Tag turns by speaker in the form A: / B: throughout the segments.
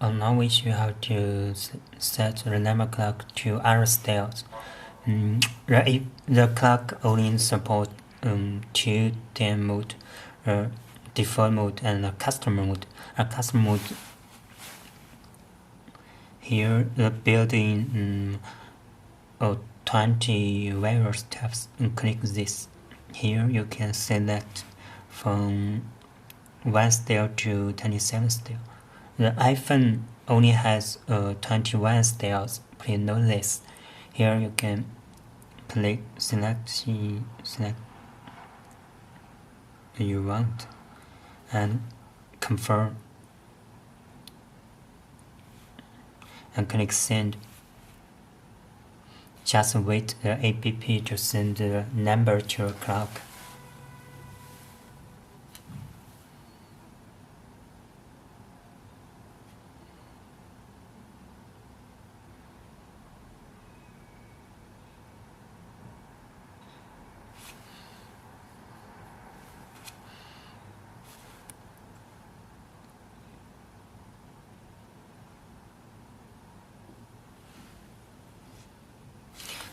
A: Now we show how to set the number clock to other styles. The clock only supports 2 10 mode, default mode, and a custom mode. A custom mode here the built-in 20 various tabs. Click this. Here you can select from 1 style to 27 style. The iPhone only has 21 styles. Please note this. Here you can select you want and confirm and click send. Just wait the app to send the number to your clock.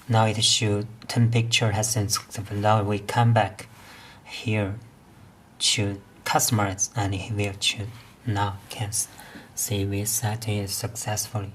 A: Now it shows 10 picture has been successful. Now we come back here to customize and we will choose. Now can see we set it successfully.